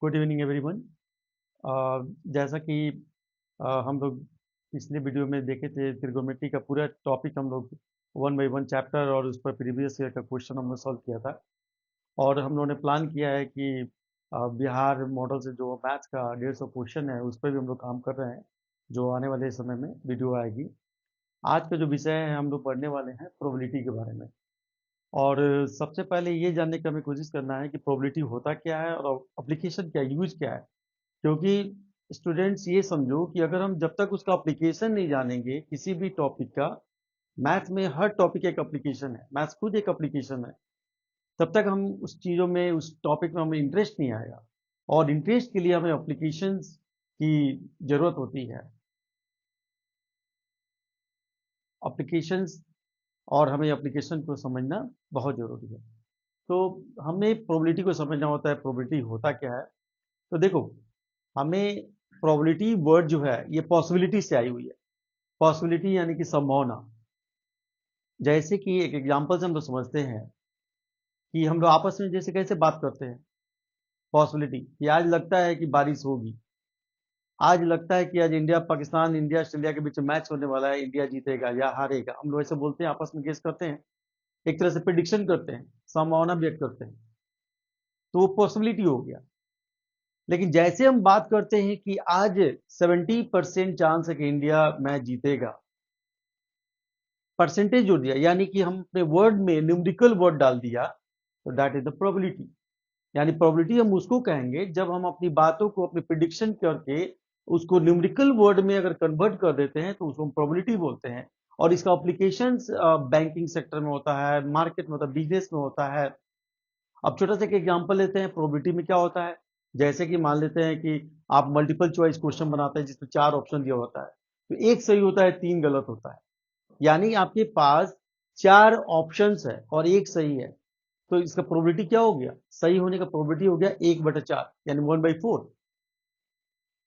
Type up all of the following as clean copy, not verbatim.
Good evening everyone. जैसा कि हम लोग पिछले वीडियो में देखे थे, ट्रिगोनोमेट्री का पूरा टॉपिक हम लोग वन बाय वन चैप्टर और उस पर प्रीवियस ईयर का क्वेश्चन हमने सॉल्व किया था। और हम लोगों ने प्लान किया है कि बिहार मॉडल से जो मैथ्स का 150 क्वेश्चन है उस पर भी हम लोग काम कर रहे हैं, जो आने वाले समय में वीडियो आएगी। आज का जो विषय है हम लोग पढ़ने वाले हैं प्रोबेबिलिटी के बारे में। और सबसे पहले ये जानने की हमें कोशिश करना है कि प्रोबेबिलिटी होता क्या है और एप्लीकेशन क्या, यूज क्या है। क्योंकि स्टूडेंट्स ये समझो कि अगर हम जब तक उसका एप्लीकेशन नहीं जानेंगे किसी भी टॉपिक का, मैथ्स में हर टॉपिक एक एप्लीकेशन है, मैथ्स खुद एक एप्लीकेशन है, तब तक हम उस चीज़ों में, उस टॉपिक में हमें इंटरेस्ट नहीं आएगा। और इंटरेस्ट के लिए हमें एप्लीकेशंस की ज़रूरत होती है, एप्लीकेशंस, और हमें एप्लीकेशन को समझना बहुत ज़रूरी है। तो हमें प्रोबेबिलिटी को समझना होता है, प्रोबेबिलिटी होता क्या है। तो देखो, हमें प्रोबेबिलिटी वर्ड जो है ये पॉसिबिलिटी से आई हुई है। पॉसिबिलिटी यानी कि संभावना। जैसे कि एक एग्जांपल से हम लोग समझते हैं कि हम लोग आपस में जैसे कैसे बात करते हैं, पॉसिबिलिटी कि आज लगता है कि बारिश होगी, आज लगता है कि आज इंडिया पाकिस्तान, इंडिया ऑस्ट्रेलिया के बीच में मैच होने वाला है, इंडिया जीतेगा या हारेगा। हम लोग ऐसे बोलते हैं, आपस में गेस करते हैं, एक तरह से प्रिडिक्शन करते हैं, संभावना व्यक्त करते हैं। तो वो पॉसिबिलिटी हो गया। लेकिन जैसे हम बात करते हैं कि आज 70% चांस है कि इंडिया मैच जीतेगा, परसेंटेज जोड़ दिया, यानी कि हम अपने वर्ड में न्यूमेरिकल वर्ड डाल दिया, तो दैट इज द प्रोबेबिलिटी। यानी प्रोबेबिलिटी हम उसको कहेंगे जब हम अपनी बातों को, अपनी प्रिडिक्शन करके उसको न्यूमेरिकल वर्ड में अगर कन्वर्ट कर देते हैं तो उसको हम प्रोबेबिलिटी बोलते हैं। और इसका एप्लीकेशन बैंकिंग सेक्टर में होता है, मार्केट में होता है, बिजनेस में होता है। अब छोटा सा एक एग्जांपल लेते हैं, प्रोबेबिलिटी में क्या होता है। जैसे कि मान लेते हैं कि आप मल्टीपल चॉइस क्वेश्चन बनाते हैं जिसमें 4 ऑप्शन दिया होता है, तो एक सही होता है, 3 गलत होता है। यानी आपके पास 4 ऑप्शंस है और एक सही है, तो इसका प्रोबेबिलिटी क्या हो गया, सही होने का प्रोबेबिलिटी हो गया 1/4, यानी 1/4।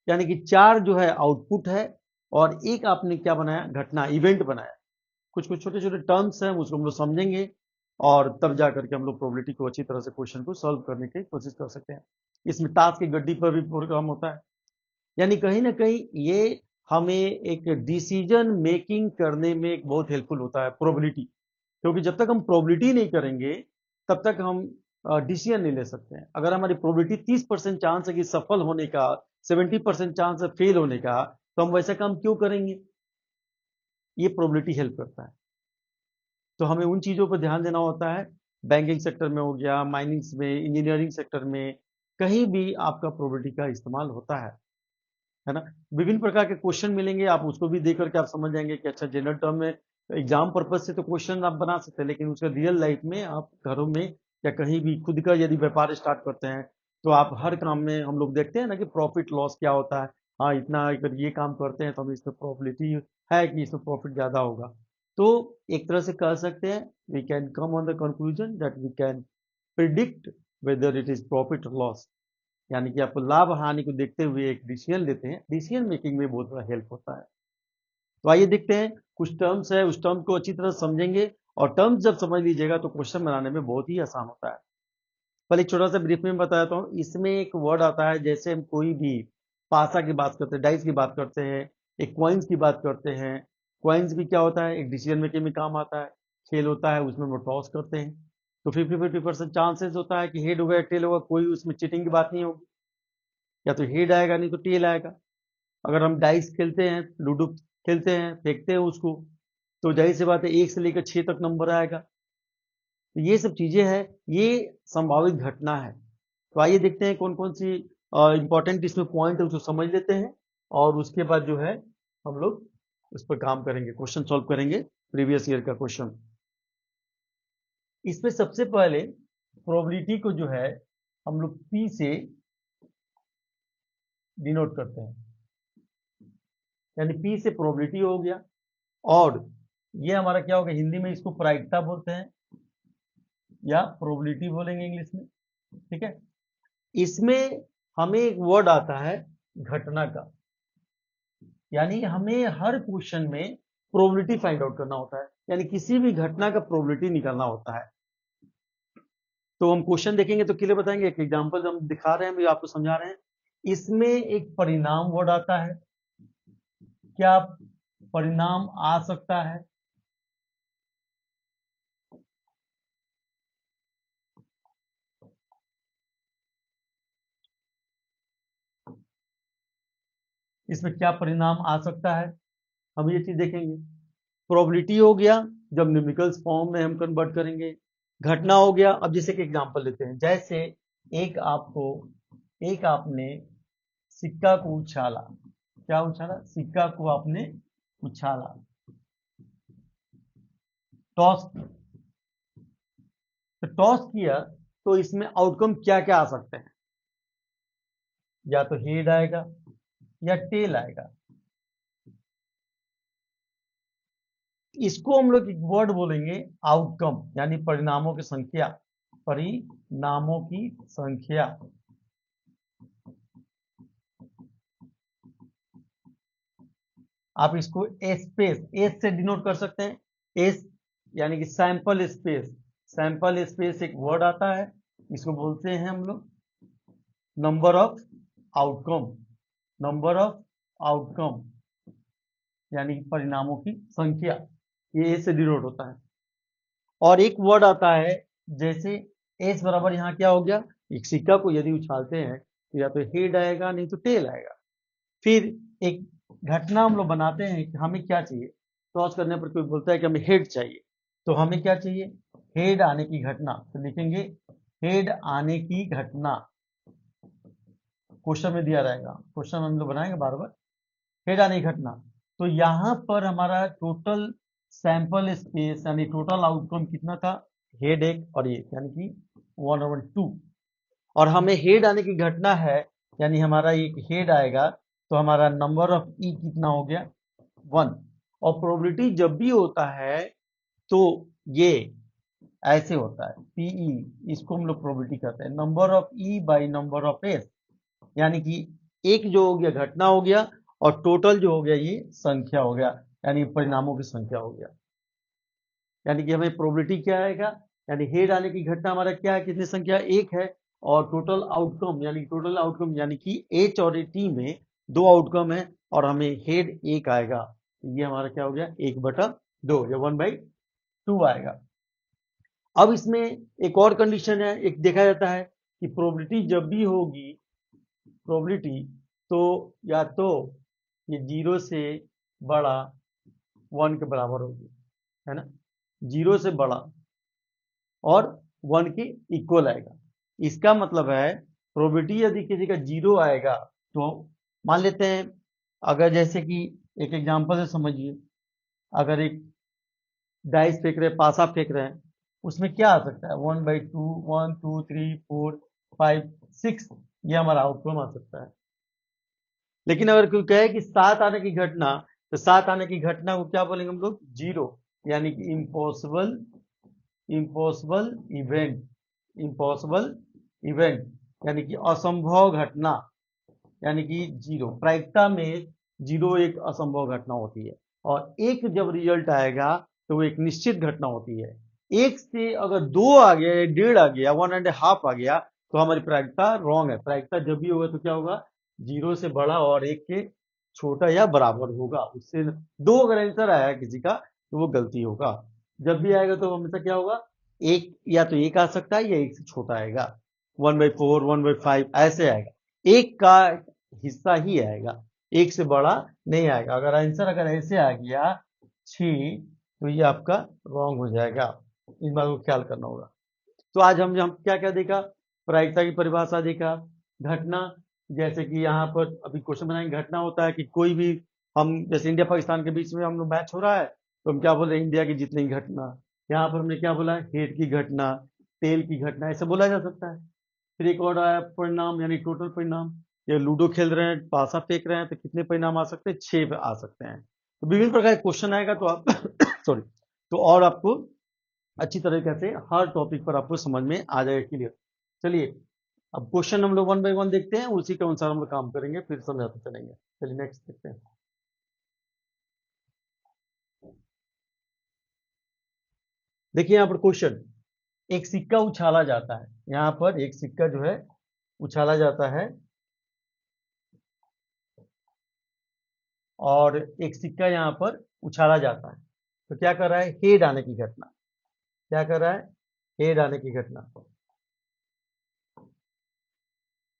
यानी कि 4 जो है आउटपुट है और एक आपने क्या बनाया, घटना, इवेंट बनाया। कुछ कुछ छोटे छोटे टर्म्स हैं, उसको हम लोग समझेंगे और तब जा करके हम लोग प्रोबेबिलिटी को अच्छी तरह से क्वेश्चन को सॉल्व करने की कोशिश कर सकते हैं। इसमें टास्क की गड्डी पर भी प्रोग्राम होता है। यानी कहीं ना कहीं ये हमें एक डिसीजन मेकिंग करने में एक बहुत हेल्पफुल होता है प्रोबेबिलिटी। क्योंकि जब तक हम प्रोबेबिलिटी नहीं करेंगे तब तक हम डिसीजन नहीं ले सकते हैं। अगर हमारी प्रोबेबिलिटी 30% चांस है कि सफल होने का, 70% चांस है फेल होने का, तो हम वैसा काम क्यों करेंगे। ये प्रोबेबिलिटी हेल्प करता है। तो हमें उन चीज़ों पर ध्यान देना होता है। बैंकिंग सेक्टर में हो गया, माइनिंग्स में, इंजीनियरिंग सेक्टर में, कहीं भी आपका प्रोबेबिलिटी का इस्तेमाल होता है ना। विभिन्न प्रकार के क्वेश्चन मिलेंगे, आप उसको भी देख करके आप समझ जाएंगे कि अच्छा, जनरल टर्म में एग्जाम पर्पज से तो क्वेश्चन आप बना सकते हैं, लेकिन उसका रियल लाइफ में आप घरों में या कहीं भी खुद का यदि व्यापार स्टार्ट करते हैं तो आप हर काम में, हम लोग देखते हैं ना कि प्रॉफिट लॉस क्या होता है। हाँ, इतना अगर ये काम करते हैं तो हमें इसमें प्रॉबिलिटी है कि इसमें प्रॉफिट ज़्यादा होगा। तो एक तरह से कह सकते हैं, we can come on the conclusion that we can predict whether it is profit और लॉस। यानी कि आपको लाभ हानि को देखते हुए एक डिसीजन लेते हैं, डिसीजन मेकिंग में बहुत बड़ा हेल्प होता है। तो आइए देखते हैं, कुछ टर्म्स है, उस टर्म को अच्छी तरह समझेंगे। और टर्म्स जब समझ लीजिएगा तो क्वेश्चन बनाने में बहुत ही आसान होता है। पहले एक छोटा सा ब्रीफ में बताता हूँ। इसमें एक वर्ड आता है, जैसे हम कोई भी पासा की बात करते हैं, डाइस की बात करते हैं, एक क्वाइंस की बात करते हैं। क्वाइंस भी क्या होता है, एक डिसीजन मेकिंग में काम आता है। खेल होता है, उसमें हम टॉस करते हैं, तो 50-50% चांसेस होता है कि हेड होगा या टेल होगा, कोई उसमें चीटिंग की बात नहीं होगी। या तो हेड आएगा नहीं तो टेल आएगा। अगर हम डाइस खेलते हैं, लूडो खेलते हैं, फेंकते हैं उसको, तो जाहिर सी बात है 1 से लेकर 6 तक नंबर आएगा। तो ये सब चीजें हैं, ये संभावित घटना है। तो आइए देखते हैं कौन कौन सी इंपॉर्टेंट इसमें पॉइंट है, उसको समझ लेते हैं। और उसके बाद जो है हम लोग उस पर काम करेंगे, क्वेश्चन सॉल्व करेंगे, प्रीवियस ईयर का क्वेश्चन। इसमें सबसे पहले प्रोबेबिलिटी को जो है हम लोग पी से डिनोट करते हैं। यानी पी से प्रोबेबिलिटी हो गया, और ये हमारा क्या होगा, हिंदी में इसको प्रायिकता बोलते हैं या प्रोबेबिलिटी बोलेंगे इंग्लिश में। ठीक है। इसमें हमें एक वर्ड आता है घटना का। यानी हमें हर क्वेश्चन में प्रोबेबिलिटी फाइंड आउट करना होता है, यानी किसी भी घटना का प्रोबेबिलिटी निकालना होता है। तो हम क्वेश्चन देखेंगे तो क्लियर बताएंगे। एक एग्जांपल हम दिखा रहे हैं, आपको समझा रहे हैं। इसमें एक परिणाम वर्ड आता है, क्या परिणाम आ सकता है? इसमें क्या परिणाम आ सकता है, हम ये चीज देखेंगे। प्रोबेबिलिटी हो गया, जब न्यूमेरिकल्स फॉर्म में हम कन्वर्ट करेंगे। घटना हो गया, अब जैसे कि एग्जांपल लेते हैं, जैसे एक आपने सिक्का को उछाला। क्या उछाला? सिक्का को आपने उछाला, टॉस। तो टॉस किया, तो इसमें आउटकम क्या क्या आ सकते हैं? या तो हेड आएगा या टेल आएगा। इसको हम लोग एक वर्ड बोलेंगे आउटकम, यानी परिणामों की संख्या। परिणामों की संख्या। आप इसको स्पेस, एस से डिनोट कर सकते हैं। एस यानी कि सैंपल स्पेस। सैंपल स्पेस एक वर्ड आता है, इसको बोलते हैं हम लोग number of outcome. Number of outcome यानी कि परिणामों की संख्या, ये ए से डिनोट होता है। और एक वर्ड आता है, जैसे एस बराबर यहाँ क्या हो गया, एक सिक्का को यदि उछालते हैं तो या तो हेड आएगा नहीं तो टेल आएगा। फिर एक घटना हम लोग बनाते हैं कि हमें क्या चाहिए। टॉस करने पर कोई बोलता है कि हमें हेड चाहिए, तो हमें क्या चाहिए? हेड आने की घटना। तो लिखेंगे हेड आने की घटना। क्वेश्चन में दिया रहेगा, क्वेश्चन हम लोग बनाएंगे बार बार। हेड आने की घटना। तो यहां पर हमारा टोटल सैंपल स्पेस यानी टोटल आउटकम कितना था? हेड एक और एक, यानी कि 1/2। और हमें हेड आने की घटना है, यानी हमारा एक हेड आएगा, तो हमारा नंबर ऑफ ई कितना हो गया? 1। और प्रोबेबिलिटी जब भी होता है तो ये ऐसे होता है, पीई, इसको हम लोग प्रोबेबिलिटी कहते हैं, number of E by number of S. यानी कि एक जो हो गया घटना हो गया, और टोटल जो हो गया ये संख्या हो गया, यानी परिणामों की संख्या हो गया। यानी कि हमें प्रोबेबिलिटी क्या आएगा, यानी हेड आने की घटना हमारा क्या है, कितनी संख्या? एक है। और टोटल आउटकम यानी कि एच और टी में दो आउटकम है, और हमें हेड एक आएगा। ये हमारा क्या हो गया? 1/2 या 1/2 आएगा। अब इसमें एक और कंडीशन है, एक देखा जाता है कि प्रोबेबिलिटी जब भी होगी, प्रोबेबिलिटी तो या तो ये 0 से बड़ा 1 के बराबर होगी, है ना, 0 से बड़ा और 1 के इक्वल आएगा। इसका मतलब है प्रोबेबिलिटी यदि किसी का 0 आएगा, तो मान लेते हैं, अगर जैसे कि एक एग्जांपल से समझिए, अगर एक डाइस फेंक रहे हैं, पासा फेंक रहे हैं, उसमें क्या आ सकता है? 1/2, 1 2 3 4 5 6, ये हमारा आउटकम आ सकता है। लेकिन अगर कोई कहे कि 7 आने की घटना, तो 7 आने की घटना को क्या बोलेंगे हम लोग? 0, यानी कि impossible. Impossible event. Impossible event यानी कि असंभव घटना, यानी कि 0। प्रायिकता में 0 एक असंभव घटना होती है, और एक जब रिजल्ट आएगा तो वो एक निश्चित घटना होती है। एक से अगर 2 आ गया या 1.5 आ गया, 1.5 आ गया, तो हमारी प्रायिकता रॉन्ग है। प्रायिकता जब भी होगा तो क्या होगा? 0 से बड़ा और 1 के छोटा या बराबर होगा। उससे 2 अगर आंसर आया किसी का, तो वो गलती होगा। जब भी आएगा तो हमेशा क्या होगा? एक या तो एक आ सकता है या एक से छोटा आएगा। 1/4, 1/5 ऐसे आएगा, एक का हिस्सा ही आएगा, एक से बड़ा नहीं आएगा। अगर आंसर अगर ऐसे आ गया 6, तो ये आपका रॉन्ग हो जाएगा। इस बात को ख्याल करना होगा। तो आज हम क्या क्या देखा? प्रायिकता की परिभाषा देखा, घटना, जैसे कि यहाँ पर अभी क्वेश्चन बनाएंगे। घटना होता है कि कोई भी, हम जैसे इंडिया पाकिस्तान के बीच में हम लोग मैच हो रहा है, तो हम क्या बोल रहे हैं? इंडिया की जीतने की घटना। यहाँ पर हमने क्या बोला? हेड की घटना, टेल की घटना, ऐसे बोला जा सकता है। फिर एक और आया परिणाम, यानी टोटल परिणाम। ये लूडो खेल रहे हैं, पासा फेंक रहे हैं, तो कितने परिणाम आ सकते हैं? 6 आ सकते हैं। तो विभिन्न प्रकार के क्वेश्चन आएगा, तो आप सॉरी, तो और आपको अच्छी तरीके से हर टॉपिक पर आपको समझ में आ जाएगा, क्लियर। चलिए, अब क्वेश्चन हम लोग 1 बाय 1 देखते हैं, उसी के अनुसार हम लोग काम करेंगे, फिर समझाते चलेंगे। चलिए नेक्स्ट देखते हैं। देखिए यहाँ पर क्वेश्चन, एक सिक्का उछाला जाता है, यहाँ पर एक सिक्का जो है उछाला जाता है, और एक सिक्का यहाँ पर उछाला जाता है, तो क्या कर रहा है, हेड आने की घटना, क्या कर रहा है, हेड आने की घटना,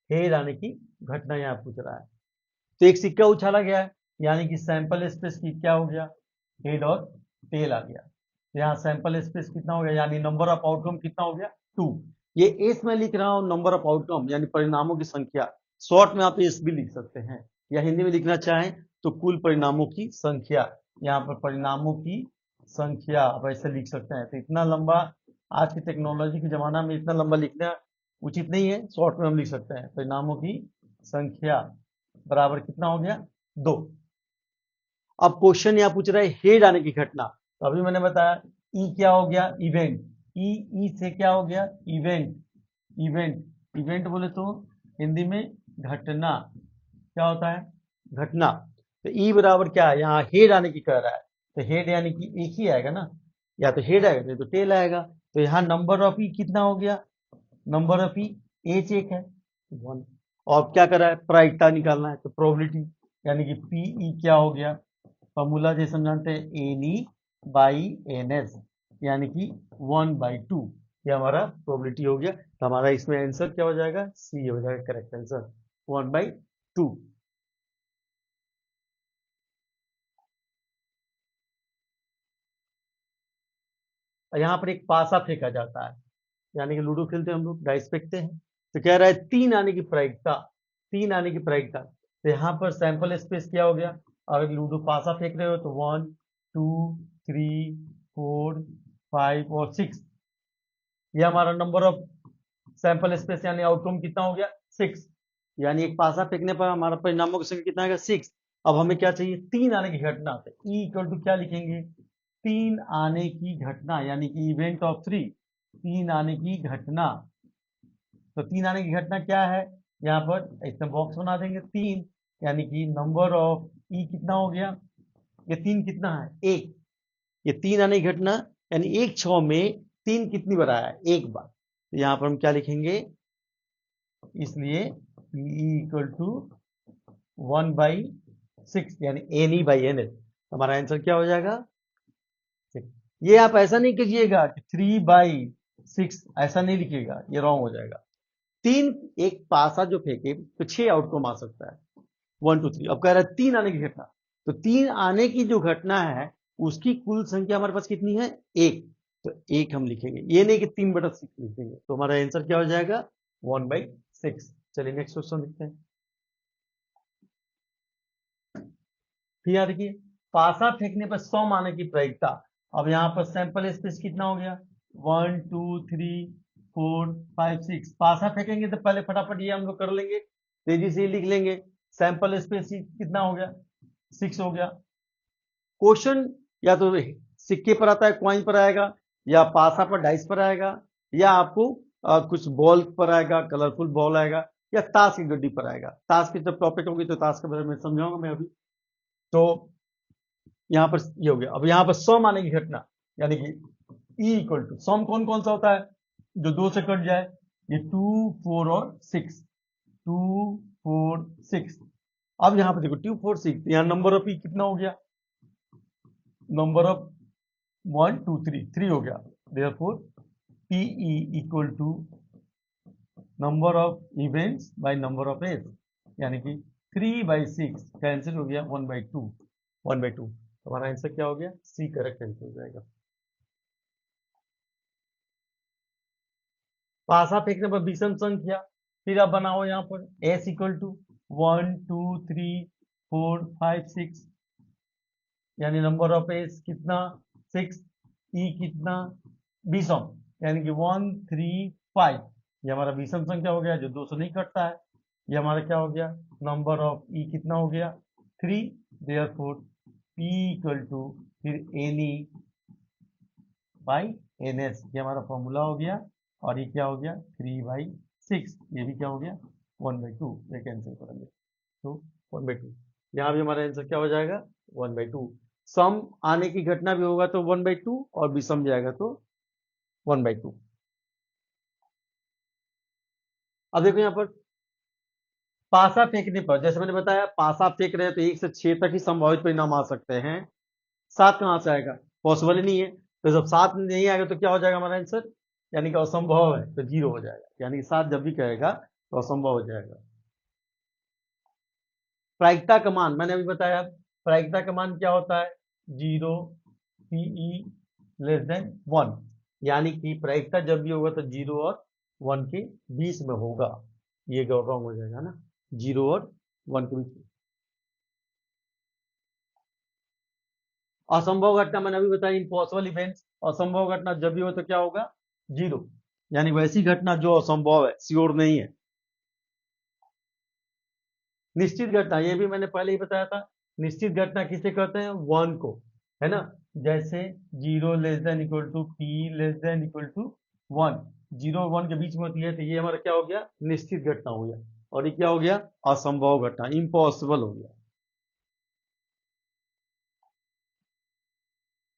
हेड आने की घटना यहाँ पूछ रहा है। तो एक सिक्का उछाला गया है, यानी कि सैंपल स्पेस की क्या हो गया, हेड और टेल आ गया। तो यहाँ सैंपल स्पेस कितना हो गया, यानी नंबर ऑफ आउटकम कितना हो गया, 2। ये एस में लिख रहा हूँ, नंबर ऑफ आउटकम यानी परिणामों की संख्या, शॉर्ट में आप एस भी लिख सकते हैं, या हिंदी में लिखना चाहें तो कुल परिणामों की संख्या, यहाँ पर परिणामों की संख्या आप ऐसे लिख सकते हैं। तो इतना लंबा आज की टेक्नोलॉजी के जमाना में इतना लंबा लिखना उचित नहीं है, शॉर्ट में हम लिख सकते हैं परिणामों की संख्या बराबर कितना हो गया, 2। अब क्वेश्चन यहाँ पूछ रहा है हेड आने की घटना, तो अभी मैंने बताया ई क्या हो गया, इवेंट, ई से क्या हो गया, इवेंट, इवेंट, इवेंट बोले तो हिंदी में घटना, क्या होता है, घटना। तो ई बराबर क्या है, यहाँ हेड आने की कह रहा है, तो हेड यानी कि एक ही आएगा ना, या तो हेड आएगा नहीं तो टेल आएगा। तो यहाँ नंबर ऑफ ई कितना हो गया, नंबर ऑफ ई एच एक है, 1। और क्या कर रहा है, प्रायिकता निकालना है, तो प्रोबेबिलिटी यानी कि पीई क्या हो गया, फॉर्मूला जैसे हम जानते हैं N E by N S, यानी कि 1/2, ये हमारा प्रोबेबिलिटी हो गया। तो हमारा इसमें आंसर क्या हो जाएगा, सी हो जाएगा करेक्ट आंसर, 1/2। यहाँ पर एक पासा फेंका जाता है, यानी कि लूडो खेलते हैं हम लोग, डाइस फेंकते हैं, तो कह रहा है 3 आने की प्रायिकता, 3 आने की प्रायिकता। तो यहाँ पर सैंपल स्पेस क्या हो गया, अगर लूडो पासा फेंक रहे हो तो 1 2 3 4 5 और 6, ये हमारा नंबर ऑफ सैंपल स्पेस यानी आउटकम कितना हो गया, 6। यानी एक पासा फेंकने पर हमारा परिणामों की संख्या कितना आएगा, 6। अब हमें क्या चाहिए, 3 आने की घटना, तो ई इक्वल टू क्या लिखेंगे, 3 आने की घटना, यानी कि इवेंट ऑफ 3, 3 आने की घटना। तो 3 आने की घटना क्या है, यहाँ पर इसमें बॉक्स बना देंगे 3, यानी कि नंबर ऑफ ई कितना हो गया, ये 3 कितना है, 1। ये 3 आने की घटना यानी एक छौ में 3 कितनी बार आया है, एक बार। तो यहाँ पर हम क्या लिखेंगे, इसलिए पीई इक्वल टू 1/6 यानी N E by N S, हमारा आंसर क्या हो जाएगा, 6। ये आप ऐसा नहीं कीजिएगा कि 3/6, ऐसा नहीं लिखिएगा, ये रॉन्ग हो जाएगा। 3, एक पासा जो फेंके तो 6 आउटकम आ सकता है, 1 2 3। अब कह रहा है 3 आने की घटना, तो 3 आने की जो घटना है उसकी कुल संख्या हमारे पास कितनी है, 1। तो 1 हम लिखेंगे, ये नहीं कि 3/6 लिखेंगे। तो हमारा आंसर क्या हो जाएगा, 1/6। चलिए नेक्स्ट क्वेश्चन लिखते हैं। फिर यहाँ देखिए, पासा फेंकने पर 100 आने की प्रायिकता। अब यहाँ पर सैंपल स्पेस कितना हो गया, 1 2 3 4 5 6। पासा फेंकेंगे तो पहले फटाफट ये हम लोग कर लेंगे, तेजी से लिख लेंगे। सैंपल स्पेस कितना हो गया, 6 हो गया। क्वेश्चन या तो सिक्के पर आता है, क्वाइन पर आएगा, या पासा पर डाइस पर आएगा, या आपको कुछ बॉल पर आएगा, कलरफुल बॉल आएगा, या ताश की गड्डी पर आएगा। ताश की जब टॉपिक होगी तो ताश के बारे में समझाऊंगा मैं अभी। तो यहाँ पर ये हो गया। अब यहाँ पर सम आने की घटना, यानी कि ई इक्वल टू सम कौन कौन सा होता है, जो 2 से कट जाए, ये 2 4 और 6, 2 4 6। अब यहाँ पर देखो 2 4 6, यहाँ नंबर ऑफ ई कितना हो गया, नंबर ऑफ 1 2 3, 3 हो गया। Therefore PE equal to number of events by number of edge, यानी कि 3/6 कैंसिल हो गया, 1/2, 1/2। हमारा आंसर क्या हो गया, सी करेक्ट आंसर हो जाएगा। पासा फेंकने पर विषम संख्या, फिर आप बनाओ यहाँ पर एस इक्वल टू 1 2 3 4 5 6, यानी नंबर ऑफ एस कितना, 6, ई कितना, विषम, यानी कि 1 3 5। ये हमारा विषम संख्या हो गया, जो 2 से नहीं कटता है। ये हमारा क्या हो गया, नंबर ऑफ ई कितना हो गया, 3। देयरफॉर पी इक्वल टू फिर N E by N S, ये हमारा फॉर्मूला हो गया। और ये क्या हो गया, 3/6, ये भी क्या हो गया, 1/2। ये कैंसिल करेंगे तो 1/2, यहाँ भी हमारा आंसर क्या हो जाएगा, 1/2। सम आने की घटना भी होगा तो 1/2, और विषम जाएगा तो 1/2। अब देखो यहाँ पर पासा फेंकने पर, जैसे मैंने बताया पासा फेंक रहे हैं तो 1 से 6 तक ही संभावित परिणाम आ सकते हैं, 7 कहाँ से आएगा, पॉसिबल ही नहीं है। तो जब 7 नहीं आएगा तो क्या हो जाएगा हमारा आंसर, यानी कि असंभव है, तो 0 हो जाएगा, यानी कि 7 जब भी कहेगा तो असंभव हो जाएगा। प्रायिकता का मान मैंने अभी बताया, प्रायिकता का मान क्या होता है, 0 PE लेस देन 1, यानी कि प्रायिकता जब भी होगा तो 0 और 1 के बीच में होगा, ये रॉन्ग हो जाएगा ना, 0 और 1 के बीच में। असंभव घटना मैंने अभी बताया, इम्पॉसिबल इवेंट्स, असंभव घटना जब भी हो तो क्या होगा, 0, यानी वैसी घटना जो असंभव है, श्योर नहीं है। निश्चित घटना, ये भी मैंने पहले ही बताया था, निश्चित घटना किसे कहते हैं, 1 को, है ना, जैसे 0 less than equal to P less than equal to 1, 0 और 1 के बीच में होती है, तो ये हमारा क्या हो गया, निश्चित घटना हो गया, और ये क्या हो गया, असंभव घटना, इम्पॉसिबल हो गया।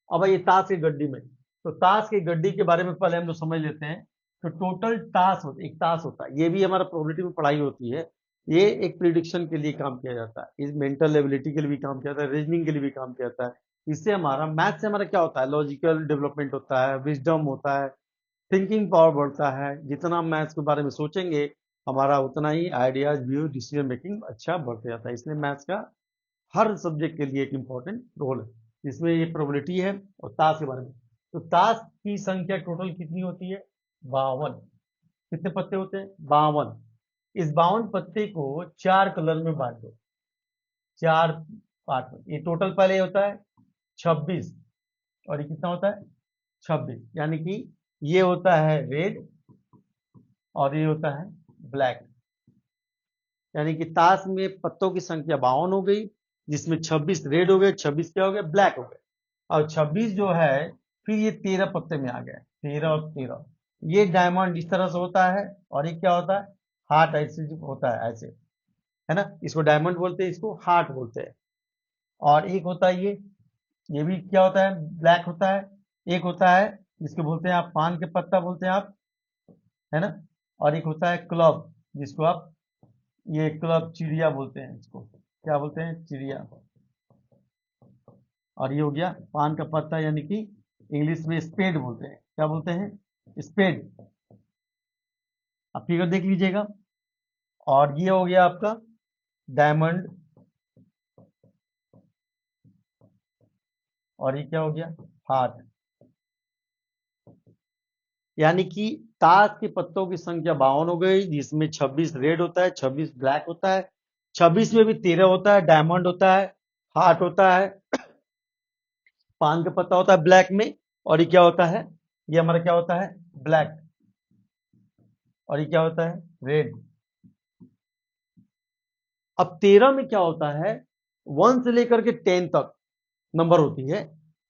अब ये ताश की गड्डी में, तो ताश की गड्डी के बारे में पहले हम लोग समझ लेते हैं। तो टोटल ताश होता है, एक ताश होता है, ये भी हमारा प्रोबेबिलिटी में पढ़ाई होती है, ये एक प्रिडिक्शन के लिए काम किया जाता है, इस मेंटल एबिलिटी के लिए भी काम किया जाता है, रीजनिंग के लिए भी काम किया जाता है। इससे हमारा मैथ से हमारा क्या होता है, लॉजिकल डेवलपमेंट होता है, विजडम होता है, थिंकिंग पावर बढ़ता है, जितना हम मैथ्स के बारे में सोचेंगे हमारा उतना ही आइडियाज व्यू डिसीजन मेकिंग अच्छा बढ़ते जाता है, इसलिए मैथ्स का हर सब्जेक्ट के लिए एक इंपॉर्टेंट रोल है, जिसमें ये प्रोबेबिलिटी है। और ताश के बारे में, तो ताश की संख्या टोटल कितनी होती है, 52, कितने पत्ते होते हैं, 52, इस 52 पत्ते को 4 कलर में बांट दो, 4 पार्ट में, ये टोटल पहले होता है 26, और ये कितना होता है 26, यानी कि ये होता है रेड और ये होता है ब्लैक, यानी कि ताश में पत्तों की संख्या 52 हो गई, जिसमें 26 रेड हो गए, 26 क्या हो गए, ब्लैक हो गए, और 26 जो है फिर ये 13 पत्ते में आ गए, 13 और 13, ये डायमंड इस तरह से होता है, और ये क्या होता है, हार्ट ऐसे होता है, ऐसे, है ना, इसको डायमंड बोलते हैं, इसको हार्ट बोलते हैं। और एक होता है ये भी क्या होता है, ब्लैक होता है। एक होता है जिसको बोलते हैं आप पान के पत्ता बोलते हैं आप, है ना, और एक होता है क्लब, जिसको आप ये क्लब चिड़िया बोलते हैं, इसको क्या बोलते हैं, चिड़िया। और ये हो गया पान का पत्ता, यानी कि इंग्लिश में स्पेड बोलते हैं, क्या बोलते हैं, स्पेड। आप फिगर देख लीजिएगा। और ये हो गया आपका डायमंड, और ये क्या हो गया, हार्ट, यानी कि ताश के पत्तों की संख्या 52 हो गई, जिसमें 26 रेड होता है, 26 ब्लैक होता है, 26 में भी 13 होता है, डायमंड होता है, हार्ट होता है, पान का पत्ता होता है ब्लैक में, और ये क्या होता है, ये हमारा क्या होता है, ब्लैक, और ये क्या होता है, रेड। अब 13 में क्या होता है, 1 से लेकर के 10 तक नंबर होती है,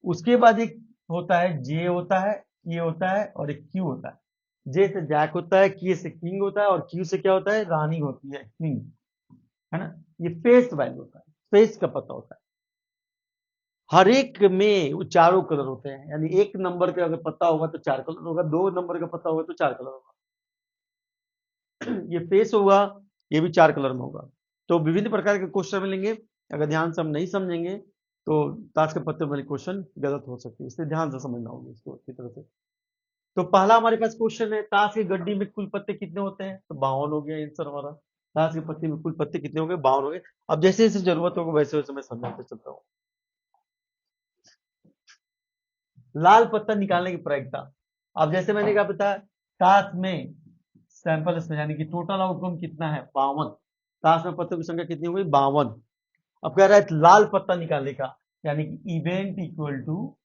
उसके बाद एक होता है जे होता है, ये होता है, और एक क्यू होता है। जे से जैक होता है, के से किंग होता है, और क्यू से क्या होता है, रानी होती है, क्वीन, है ना। ये फेस वैल्यू होता है, फेस का पता होता है। हर एक में वो चारों कलर होते हैं, यानी एक नंबर का अगर पता होगा तो 4 कलर होगा, 2 नंबर का पता होगा तो 4 कलर होगा। ये फेस होगा, ये भी 4 कलर में होगा। तो विभिन्न प्रकार के क्वेश्चन मिलेंगे, अगर ध्यान से हम नहीं समझेंगे तो ताश के पत्ते वाले क्वेश्चन गलत हो सकते हैं, इसलिए ध्यान से समझना होगा इसको अच्छी तरह से। तो पहला हमारे पास क्वेश्चन है, ताश की गड्डी में कुल पत्ते कितने होते हैं, तो 52 हो गया आंसर हमारा। ताश के पत्ते में कुल पत्ते कितने हो गए, 52 हो गए। अब जैसे जैसे जरूरत होगा वैसे वैसे मैं समझाते चलता हूँ। लाल पत्ता निकालने की प्रायिकता, अब जैसे मैंने कहा बताया, ताश में सैंपल में, यानी कि टोटल आउटकम कितना है, 52, ताश में पत्तों की संख्या कितनी हो गई, 52। अब कह रहा है लाल पत्ता निकालने का, यानी कि इवेंट इक्वल टू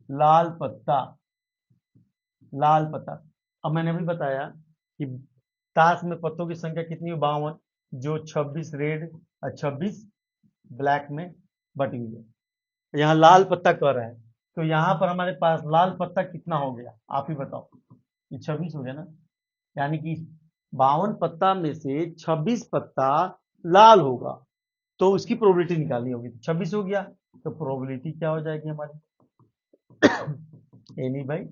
लाल पत्ता, लाल पत्ता। अब मैंने भी बताया कि ताश में पत्तों की संख्या कितनी है, 52, जो 26 रेड और 26 ब्लैक में बटी हुई है। यहाँ लाल पत्ता कह रहा है, तो यहाँ पर हमारे पास लाल पत्ता कितना हो गया, आप ही बताओ, ये 26 हो गया ना, यानी कि 52 पत्ता में से 26 पत्ता लाल होगा, तो उसकी प्रोबेबिलिटी निकालनी होगी, 26 हो गया, तो प्रोबेबिलिटी क्या हो जाएगी हमारी, N E by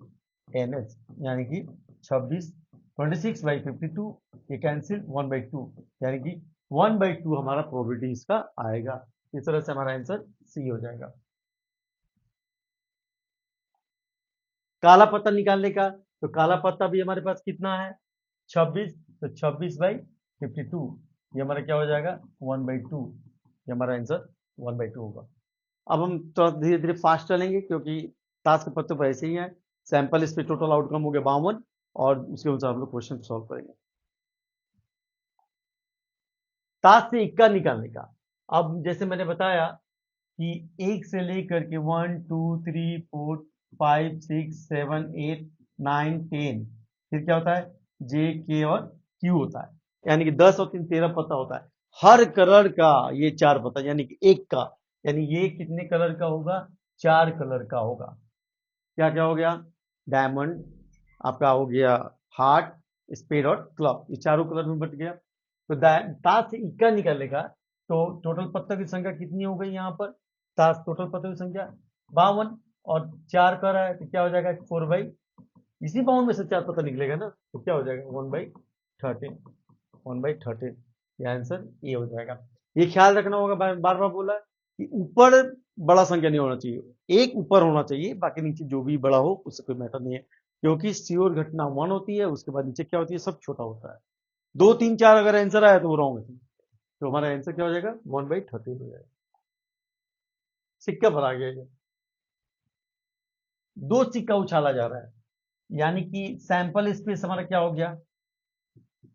N H, यानी कि 26 26/52 ये कैंसिल 1/2 यानी कि 1/2 हमारा प्रोबेबिलिटी इसका आएगा। इस तरह से हमारा आंसर सी हो जाएगा। काला पत्ता निकालने का, तो काला पत्ता भी हमारे पास कितना है 26, तो 26/52 ये हमारा क्या हो जाएगा 1/2, ये हमारा आंसर 1/2 होगा। अब हम थोड़ा धीरे धीरे फास्ट चलेंगे क्योंकि टास्क के पत्ते पर ऐसे ही है। सैंपल इस पे टोटल आउटकम हो गया 52 और उसके अनुसार हम लोग क्वेश्चन सॉल्व करेंगे। टास्क से इक्का निकालने का, अब जैसे मैंने बताया कि एक से लेकर के 1 2 3 4 5 6 7 8 9 10 फिर क्या होता है जे के और क्यू होता है, यानी कि 10 और 3 13 पत्ता होता है। हर कलर का ये 4 पत्ता यानी कि एक का, यानी ये कितने कलर का होगा 4 कलर का होगा। क्या क्या हो गया डायमंड, आपका हो गया हार्ट, स्पेड और क्लब, ये चारों कलर में बट गया। तो ताश से इक्का निकालेगा तो टोटल पत्तों की संख्या कितनी हो गई यहाँ पर, ताश टोटल पत्तों की संख्या 52 और 4 कर रहा है तो क्या हो जाएगा 4/, इसी 52 में से 4 पत्ता निकलेगा ना, तो क्या हो जाएगा 1/13, 1/13, ये आंसर ए हो जाएगा। ये ख्याल रखना होगा, बार बार बोला कि ऊपर बड़ा संख्या नहीं होना चाहिए, एक ऊपर होना चाहिए, बाकी नीचे जो भी बड़ा हो उससे कोई मैटर नहीं है, क्योंकि श्योर घटना 1 होती है, उसके बाद नीचे क्या होती है सब छोटा होता है। 2 3 4 अगर आंसर आया तो वो रॉन्ग है, तो हमारा आंसर क्या हो जाएगा 1/13 हो जाएगा। सिक्का पर आ गया, दो सिक्का उछाला जा रहा है, यानी कि सैंपल स्पेस हमारा क्या हो गया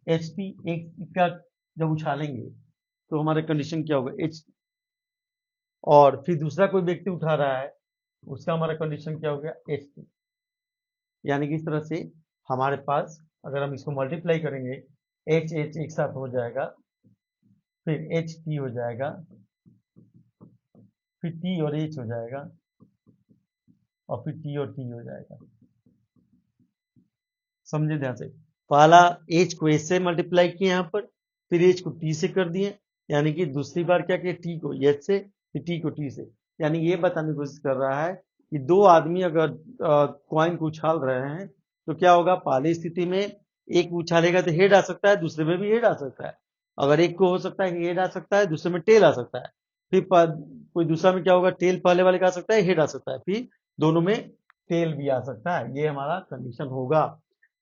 HP, एक सिक्का जब उछालेंगे तो हमारा कंडीशन क्या होगा H, और फिर दूसरा कोई व्यक्ति उठा रहा है उसका हमारा कंडीशन क्या हो गया HP, यानी कि इस तरह से हमारे पास अगर हम इसको मल्टीप्लाई करेंगे H H एक साथ हो जाएगा, फिर H T हो जाएगा, फिर T और H हो जाएगा, और फिर T और T हो जाएगा। समझे ध्यान से, पहला H को H से मल्टीप्लाई किए यहाँ पर, फिर H को T से कर दिए, यानी कि दूसरी बार क्या किया T को H से, फिर T को T से, यानी ये बताने की कोशिश कर रहा है कि दो आदमी अगर कॉइन को उछाल रहे हैं तो क्या होगा, पहली स्थिति में एक उछालेगा तो हेड आ सकता है, दूसरे में भी हेड आ सकता है, अगर एक को हो सकता है हेड आ सकता है, दूसरे में टेल आ सकता है, फिर कोई दूसरा में क्या होगा टेल पहले वाले का आ सकता है, हेड आ सकता है, फिर दोनों में टेल भी आ सकता है, ये हमारा कंडीशन होगा।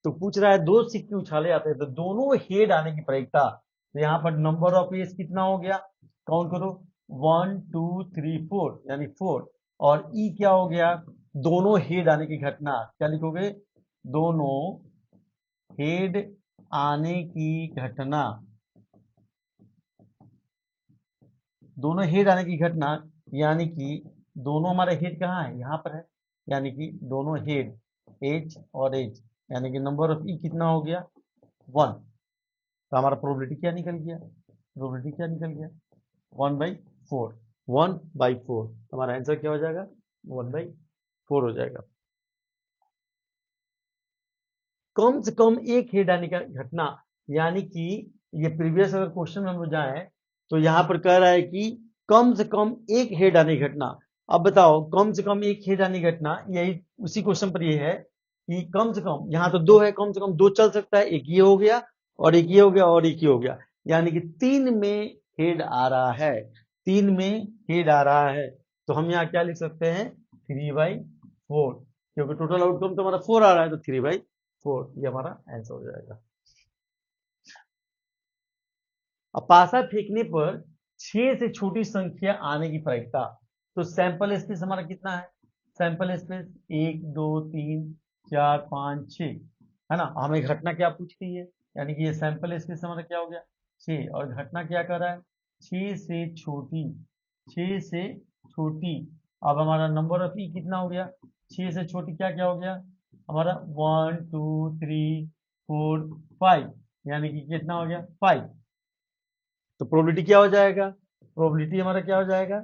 तो पूछ रहा है दो सिक्के उछाले जाते हैं तो दोनों हेड आने की प्रायिकता, तो यहाँ पर नंबर ऑफ एज कितना हो गया काउंट करो 1 2 3 4 यानी 4, और ई क्या हो गया दोनों हेड आने की घटना, क्या लिखोगे दोनों हेड आने की घटना, दोनों हेड आने की घटना, यानी कि दोनों हमारे हेड कहाँ है यहाँ पर है, यानी कि दोनों हेड एच और एच, यानी कि नंबर ऑफ ई कितना हो गया 1, तो हमारा प्रोबेबिलिटी क्या निकल गया, प्रोबेबिलिटी क्या निकल गया 1/4, 1/4, हमारा आंसर क्या हो जाएगा 1/4 हो जाएगा। कम से कम एक हेड आने का घटना, यानी कि ये प्रीवियस अगर क्वेश्चन में हम जाए तो यहाँ पर कह रहा है कि कम से कम एक हेड आने की घटना। अब बताओ कम से कम एक हेड आने की घटना, यही उसी क्वेश्चन पर ये है कि कम से कम, यहाँ तो दो है, कम से कम दो चल सकता है, एक ये हो गया और एक ये हो गया और एक ये हो गया, यानी कि 3 में हेड आ रहा है, 3 में हेड आ रहा है, तो हम यहाँ क्या लिख सकते हैं 3/4, क्योंकि टोटल आउटकम तो हमारा 4 आ रहा है तो 3/4 ये हमारा आंसर हो जाएगा। अब पासा फेंकने पर 6 से छोटी संख्या आने की प्रायिकता, तो सैंपल स्पेस हमारा कितना है, सैंपल स्पेस 1 2 3 4 5 6 है ना, हमें घटना क्या पूछ रही है, यानी कि ये सैंपल स्पेस हमारा क्या हो गया 6, और घटना क्या कर रहा है 6 से छोटी, 6 से छोटी। अब हमारा नंबर ऑफ ई कितना हो गया 6 से छोटी, क्या क्या हो गया हमारा 1 2 3 4 5, यानी कि कितना हो गया 5, तो प्रोबेबिलिटी क्या हो जाएगा, प्रोबेबिलिटी हमारा क्या हो जाएगा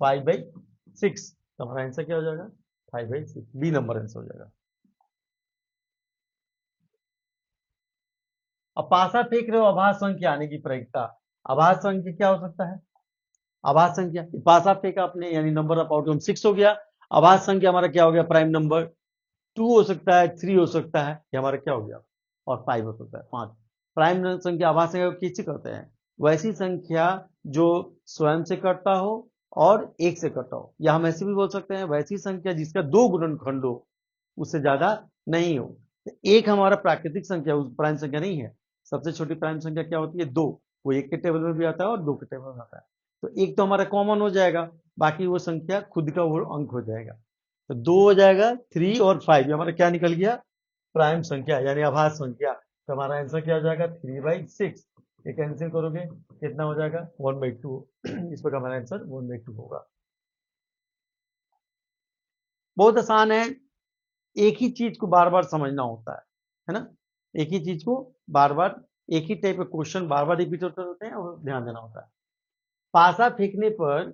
5/6, तो हमारा आंसर क्या हो जाएगा 5/6, बी नंबर आंसर हो जाएगा। अब पासा फेंक रहे हो आभास संख्या आने की प्रायिकता, आभास संख्या क्या हो सकता है, आभास संख्या पासा फेंका आपने यानी नंबर ऑफ आउटकम 6 हो गया, आभास संख्या हमारा क्या हो गया प्राइम नंबर 2 हो सकता है, 3 हो सकता है, ये हमारा क्या हो गया और 5 हो सकता है, 5। प्राइम संख्या आभाज्य संख्या को किससे करते हैं? वैसी संख्या जो स्वयं से कटता हो और 1 से कटता हो, या हम ऐसे भी बोल सकते हैं वैसी संख्या जिसका 2 गुणनखंड हो, उससे ज्यादा नहीं हो। तो एक हमारा प्राकृतिक संख्या प्राइम संख्या नहीं है। सबसे छोटी प्राइम संख्या क्या होती है? 2। वो 1 के टेबल में भी आता है और 2 के टेबल में आता है। तो एक तो हमारा कॉमन हो जाएगा, बाकी वो संख्या खुद का वो अंक हो जाएगा। तो 2 हो जाएगा, 3 और 5, ये हमारा क्या निकल गया? प्राइम संख्या यानी आभाज्य संख्या। तो हमारा आंसर क्या हो जाएगा? 3/6। ये कैंसिल करोगे कितना हो जाएगा? 1/2। इस प्रकार हमारा आंसर 1/2 होगा। बहुत आसान है, एक ही चीज को बार बार समझना होता है ना? एक ही चीज को बार बार, एक ही टाइप के क्वेश्चन बार बार रिपीट होते रहते हैं और ध्यान देना होता है। पासा फेंकने पर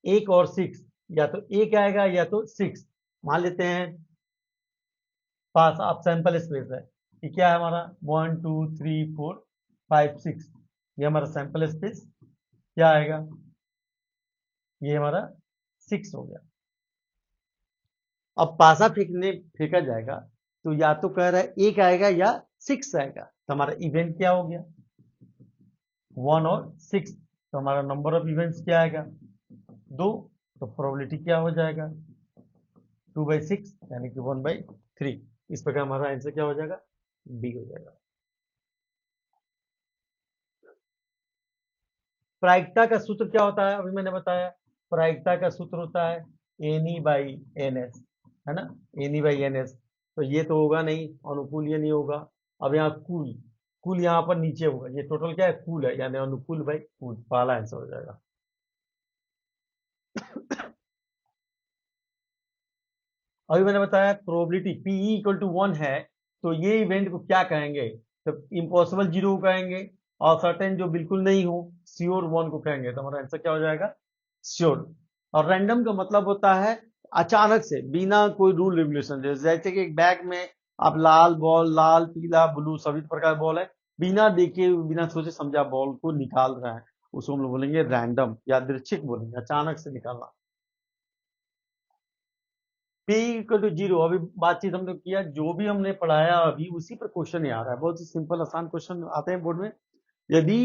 1 और 6, या तो 1 आएगा या तो 6। मान लेते हैं पास आप सैंपल स्पेस है कि क्या है हमारा? 1 2 3 4 5 6, ये हमारा सैंपल स्पेस क्या आएगा? ये हमारा 6 हो गया। अब पासा फेंका जाएगा तो या तो कह रहा है 1 आएगा या 6 आएगा। तो हमारा इवेंट क्या हो गया? 1 और 6। तो हमारा नंबर ऑफ इवेंट्स क्या आएगा? 2। तो प्रोबेबिलिटी क्या हो जाएगा? 2/6 यानी कि 1/3। इस प्रकार हमारा आंसर क्या हो जाएगा? बी हो जाएगा। प्रायिकता का सूत्र क्या होता है? अभी मैंने बताया, प्रायिकता का सूत्र होता है NE/NS, है ना? NE/NS। तो ये तो होगा नहीं, अनुकूल ये नहीं होगा। अब यहाँ कुल, कुल यहाँ पर नीचे होगा। ये टोटल क्या है? कुल है, यानी अनुकूल बाई कुल, पहला आंसर हो जाएगा। अभी मैंने बताया प्रोबेबिलिटी P=1 है, तो ये इवेंट को क्या कहेंगे? तो इम्पॉसिबल 0 को कहेंगे, और सर्टेन जो बिल्कुल नहीं हो, श्योर 1 को कहेंगे। तो हमारा आंसर क्या हो जाएगा? श्योर। और रैंडम का मतलब होता है अचानक से, बिना कोई रूल रेगुलेशन। जैसे कि एक बैग में आप लाल बॉल, लाल पीला ब्लू सभी प्रकार बॉल है, बिना देखे बिना सोचे समझे आप बॉल को निकाल रहे हैं, उसको हम लोग बोलेंगे रैंडम, यादृच्छिक बोलेंगे, अचानक से निकालना। P=0, अभी बातचीत हमने किया, जो भी हमने पढ़ाया अभी उसी पर क्वेश्चन आ रहा है। बहुत ही सिंपल आसान क्वेश्चन आते हैं बोर्ड में। यदि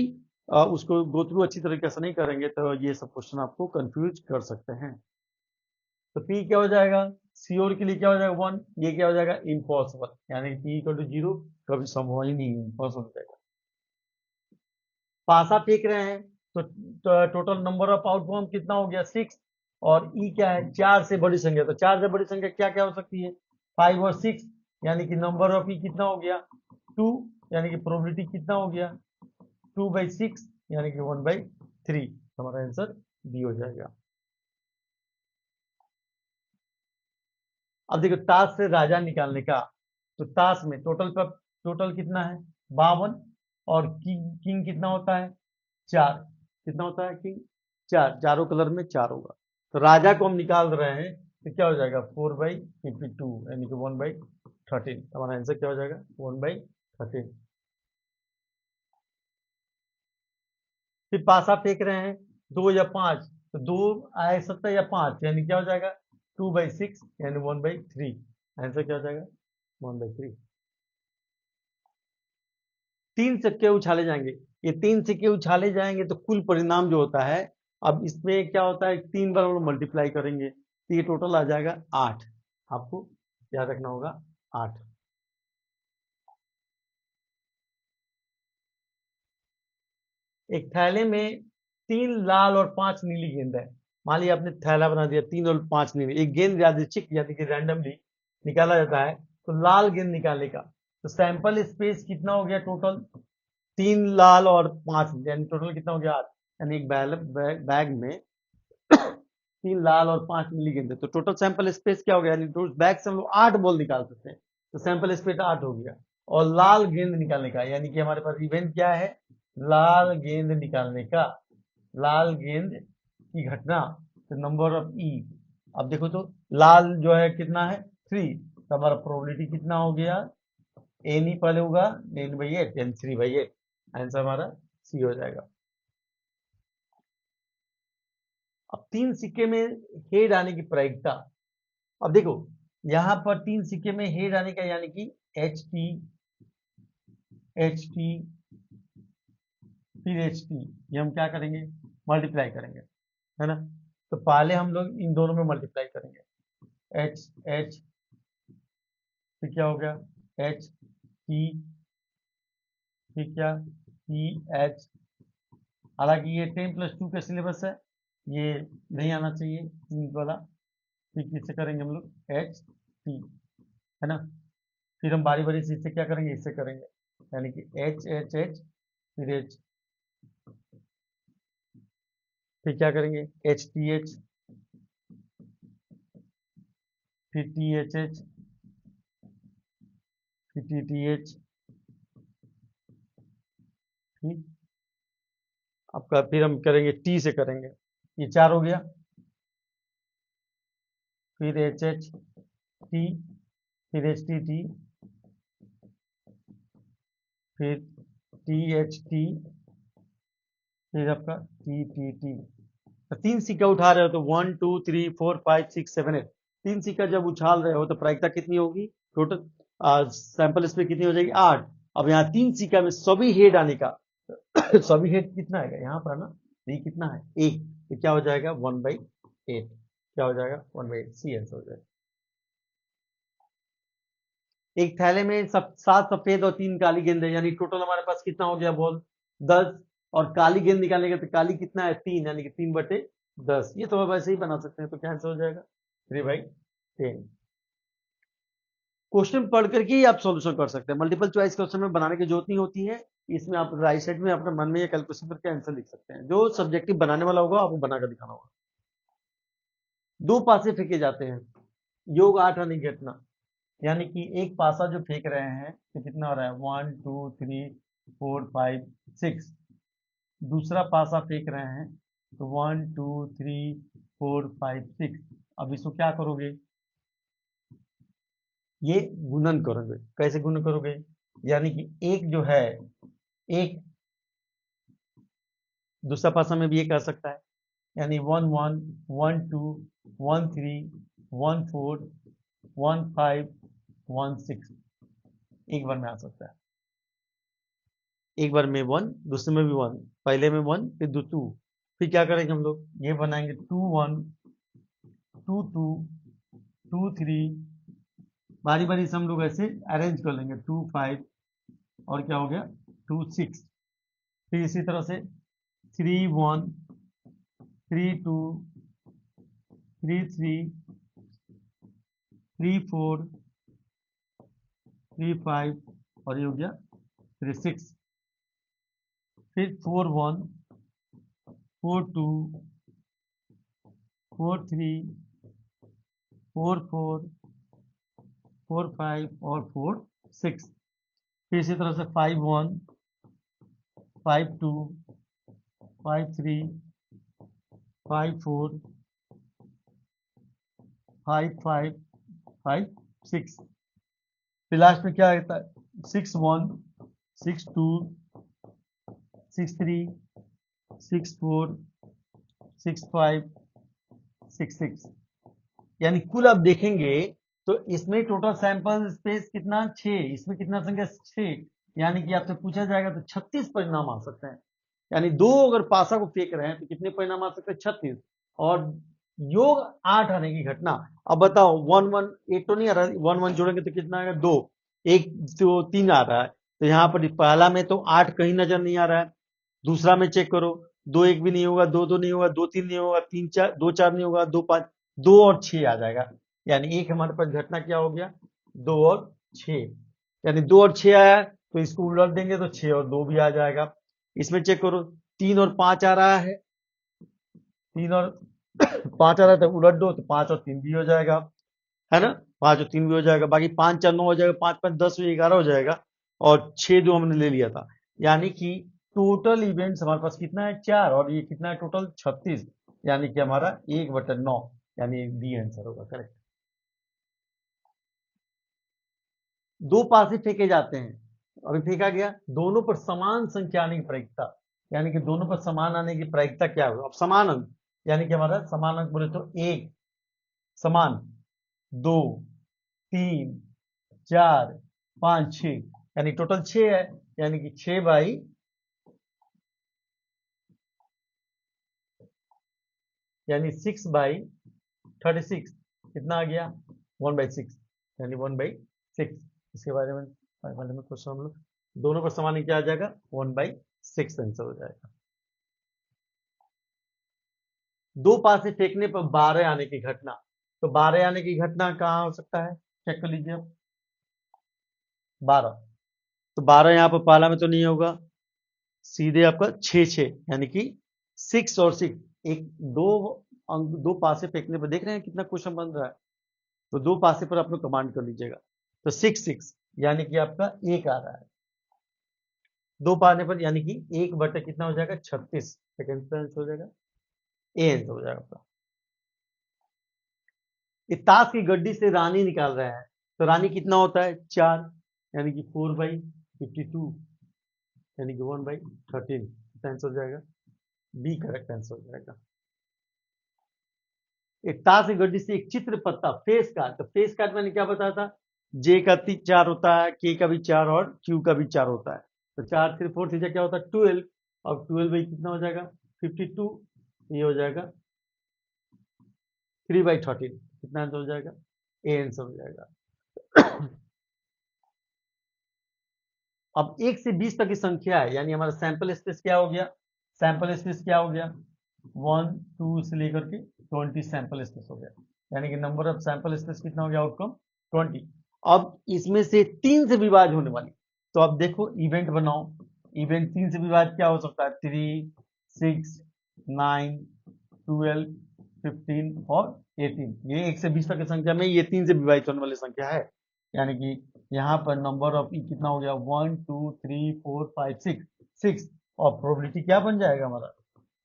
उसको गो थ्रू अच्छी तरीके से नहीं करेंगे तो ये सब क्वेश्चन आपको कंफ्यूज कर सकते हैं। तो P क्या हो जाएगा? श्योर के लिए क्या हो जाएगा? 1। ये क्या हो जाएगा? इम्पॉसिबल, यानी P=0 कभी संभव ही नहीं, इम्पॉसिबल हो जाएगा। पासा फेंक रहे हैं तो टोटल नंबर ऑफ आउटकम कितना हो गया? 6। और ई क्या है? 4 से बड़ी संख्या। तो 4 से बड़ी संख्या क्या क्या हो सकती है? 5 और 6, यानी कि नंबर ऑफ ई कितना हो गया? 2, यानी कि प्रोबेबिलिटी कितना हो गया? 2/6, यानी कि 1/3। हमारा आंसर बी हो जाएगा। अब देखो ताश से राजा निकालने का, तो ताश में टोटल कितना है? 52। और किंग किंग कितना होता है? 4। कितना होता है किंग? 4। चारों कलर में 4 होगा। तो राजा को हम निकाल रहे हैं, तो क्या हो जाएगा? 4/52, यानी कि 1/13। हमारा आंसर क्या हो जाएगा? 1/13। फिर पासा फेंक रहे हैं 2 या 5, तो 2 आए सकता है या 5, यानी क्या हो जाएगा? 2/6, यानी 1/3। आंसर क्या हो जाएगा? 1/3। 3 सिक्के उछाले जाएंगे। ये 3 सिक्के उछाले जाएंगे तो कुल परिणाम जो होता है, अब इसमें क्या होता है? 3 बार हम मल्टीप्लाई करेंगे तो ये टोटल आ जाएगा 8। आपको याद रखना होगा 8। एक थैले में 3 लाल और 5 नीली गेंद है। मान लिया आपने थैला बना दिया, 3 और 5 नीली। एक गेंद यादृच्छिक यानी कि रैंडमली निकाला जाता है, तो लाल गेंद निकालने का, तो सैंपल स्पेस कितना हो गया टोटल? 3 लाल और 5, यानी टोटल कितना हो गया? 8। यानी एक बैग में 3 लाल और 5 नीली गेंद है, तो टोटल सैंपल स्पेस क्या हो गया? यानी तो उस बैग से हम लोग 8 बॉल निकाल सकते हैं, तो सैंपल स्पेस 8 हो गया। और लाल गेंद निकालने का, यानी कि हमारे पास इवेंट क्या है? लाल गेंद निकालने का, लाल गेंद की घटना, तो नंबर ऑफ ई। अब देखो तो लाल जो है कितना है? 3। तो हमारा प्रोबेबिलिटी कितना हो गया? एन ही पहले होगा, 9/8, यानी 3/8। आंसर हमारा सी हो जाएगा। अब 3 सिक्के में हेड आने की प्रायिकता। अब देखो यहाँ पर 3 सिक्के में हेड आने का, यानी कि एच टी, एच टी, फिर एच टी, ये हम क्या करेंगे, मल्टीप्लाई करेंगे, है ना। तो पहले हम लोग इन दोनों में मल्टीप्लाई करेंगे, एच एच, फिर क्या हो गया, एच टी, फिर क्या, टी एच। हालांकि ये 10+2 का सिलेबस है, ये नहीं आना चाहिए वाला। फिर किससे करेंगे हम लोग, एच टी, है ना। फिर हम बारी बारी से इससे क्या करेंगे, इससे करेंगे, यानी कि एच एच एच, फिर एच, फिर क्या करेंगे, एच टी एच, फिर टी एच एच, फिर टी टी एच, ठीक। आपका फिर हम करेंगे टी से करेंगे, ये 4 हो गया। फिर एच एच टी, फिर एच टी टी, फिर टी एच टी, फिर आपका टी टी टी। तो 3 सिक्का उठा रहे हो तो 1 2 3 4 5 6 7 8, 3 सिक्का जब उछाल रहे हो तो प्रायिकता कितनी होगी, टोटल सैंपल स्पीड कितनी हो जाएगी, 8। अब यहाँ 3 सिक्का में सभी हेड आने का सभी हेड कितना आएगा यहाँ पर ना, ये कितना है, 1, तो क्या हो जाएगा 1/8, क्या हो जाएगा 1/8, सी आंसर हो जाएगा। एक थैले में 7 सफेद और 3 काली गेंद है, यानी टोटल हमारे पास कितना हो गया बॉल, 10। और काली गेंद निकालने का तो काली कितना है, 3, यानी कि 3/10। ये तो हम वैसे ही बना सकते हैं, तो क्या आंसर हो जाएगा 3/10। क्वेश्चन पढ़ करके ही आप सॉल्यूशन कर सकते हैं, मल्टीपल चॉइस क्वेश्चन में बनाने की जरूरत नहीं होती है। इसमें आप राइट साइड में अपने मन में ये कैलकुलेशन करके आंसर लिख सकते हैं, जो सब्जेक्टिव बनाने वाला होगा आपको बनाकर दिखाना होगा। 2 पासे फेंके जाते हैं, योग 8 आने की घटना, यानी कि एक पासा जो फेंक रहे हैं तो कितना हो रहा है, 1 2 3 4 5 6। दूसरा पासा फेंक रहे हैं तो 1 2 3 4 5 6। अब इसको क्या करोगे, ये गुणन करोगे। कैसे गुणन करोगे, यानी कि एक जो है, एक दूसरा पासा में भी ये कर सकता है, यानी 1 1 1 2 1 3 1 4 1 5 1 6, एक बार में आ सकता है। एक बार में 1, दूसरे में भी 1, पहले में 1 फिर 2। फिर क्या करेंगे हम लोग, ये बनाएंगे 2 1 2 2 2 3, बारी बारी से हम लोग ऐसे अरेंज कर लेंगे, 2 5, और क्या हो गया 2 6। फिर इसी तरह से 3 1 3 2 3 3 3 4 3 5, और ये हो गया 3 6। फिर 4 1 4 2 4 3 4 4 4 5 और 4 6। फिर इसी तरह से 5 1 5 2 5 3 5 4 5 5 5 6। फिर लास्ट में क्या रहता है, 6 1 6 2 6 3 6 4 6 5 6 6। यानी कुल आप देखेंगे तो इसमें टोटल सैंपल स्पेस कितना, 6, इसमें कितना संख्या 6, यानी कि आपसे पूछा जाएगा तो 36 परिणाम आ सकते हैं। यानी 2 अगर पासा को फेंक रहे हैं तो कितने परिणाम आ सकते हैं, 36। और योग 8 आने की घटना। अब बताओ 1 1 8 तो नहीं आ रहा, 1 1 जोड़ेंगे तो कितना आएगा, 2, 1 तो 3 आ रहा है, तो यहाँ पर पहला में तो 8 कहीं नजर नहीं आ रहा है। दूसरा में चेक करो, 2 1 भी नहीं होगा, 2 2 नहीं होगा, 2 3 नहीं होगा, 3 4 2 4 नहीं होगा, 2 5, 2 और 6 आ जाएगा। यानी एक हमारे पास घटना क्या हो गया, 2 और 6। यानी 2 और 6 आया तो इसको उलट देंगे तो 6 और 2 भी आ जाएगा। इसमें चेक करो 3 और 5 आ रहा है, 3 और 5 आ रहा है तो उलट दो तो 5 और 3 भी हो जाएगा, है ना। 5 और 3 भी हो जाएगा, बाकी 5 4 9 हो जाएगा, 5 5 10 11 हो जाएगा, और 6 जो हमने ले लिया था। यानी कि टोटल इवेंट्स हमारे पास कितना है, 4, और ये कितना है टोटल 36, यानी कि हमारा 1/9, यानी डी आंसर होगा करेक्ट। 2 पासे फेंके जाते हैं, अभी फेंका गया, दोनों पर समान संख्या आने की प्रायिकता, यानी कि दोनों पर समान आने की प्रायिकता क्या होगा, अब समान अंक, यानी कि हमारा समान अंक बोले तो 1 समान, 2 3 4 5 6, यानी टोटल 6 है, यानी कि 6 बाई यानी 6 बाई 36 कितना आ गया 1/6, यानी 1/6। इसके बारे में क्वेश्चन हम लोग दोनों का समान क्या आ जाएगा 1/6 आंसर हो जाएगा। दो पासे फेंकने पर 12 आने की घटना, तो 12 आने की घटना कहाँ हो सकता है, चेक कर लीजिए आप। 12, तो 12 यहाँ पर पहला में तो नहीं होगा, सीधे आपका 6 6, यानी कि 6 और 6, एक दो अंक दो पासे फेंकने पर देख रहे हैं कितना क्वेश्चन बन रहा है, तो दो पासे पर आप लोग कमांड कर लीजिएगा। तो 6 6 यानी कि आपका एक आ रहा है, दो पाने पर यानी कि 1 बटे कितना हो जाएगा 36, सेकेंड पे आंसर हो जाएगा, ए आंसर हो जाएगा आपका। इस ताश की गड्डी से रानी निकाल रहे हैं, तो रानी कितना होता है 4, यानी कि 4/52, यानी कि 1/13 आंसर हो जाएगा, बी करेक्ट आंसर हो जाएगा। एक ताश की गड्डी से एक चित्र पत्ता फेस कार्ड, तो फेस कार्ड मैंने क्या बताया था, जे का 4 होता है, के का भी 4 और क्यू का भी 4 होता है, तो 4 3 4 थीजा क्या होता है 12, और 12 बाई कितना हो जाएगा 52, ये हो जाएगा 3/13, कितना आंसर हो जाएगा, ए आंसर हो जाएगा। अब 1 से 20 तक की संख्या है, यानी हमारा सैंपल स्पेस क्या हो गया, सैंपल स्पेस क्या हो गया 1 2 से लेकर के 20 सैंपल स्पेस हो गया, यानी कि नंबर ऑफ सैंपल स्पेस कितना हो गया आउटकम 20। अब इसमें से 3 से विभाज्य होने वाली, तो अब देखो इवेंट बनाओ, इवेंट 3 से विभाज्य क्या हो सकता है 3 6 9 12 15 और 18, ये 1 से 20 तक की संख्या में ये 3 से विभाजित होने वाली संख्या है, यानी कि यहाँ पर नंबर ऑफ ई कितना हो गया 1 2 3 4 5 6 6, और प्रोबेबिलिटी क्या बन जाएगा हमारा,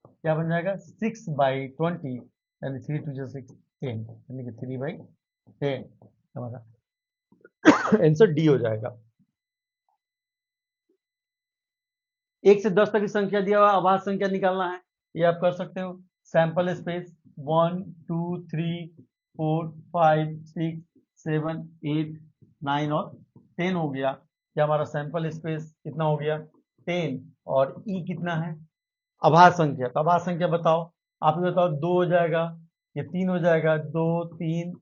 क्या बन जाएगा 6/20, यानी 3 2 6 10, यानी कि 3/10 हमारा आंसर डी हो जाएगा। 1 से 10 तक की संख्या दिया हुआ आभाज्य संख्या निकालना है, ये आप कर सकते हो, सैंपल स्पेस 1 2 3 4 5 6 7 8 9 और 10 हो गया, क्या हमारा सैंपल स्पेस कितना हो गया 10, और ई कितना है आभाज्य संख्या, तो आभाज्य संख्या बताओ, आप ही बताओ 2 हो जाएगा, ये 3 हो जाएगा, 2 3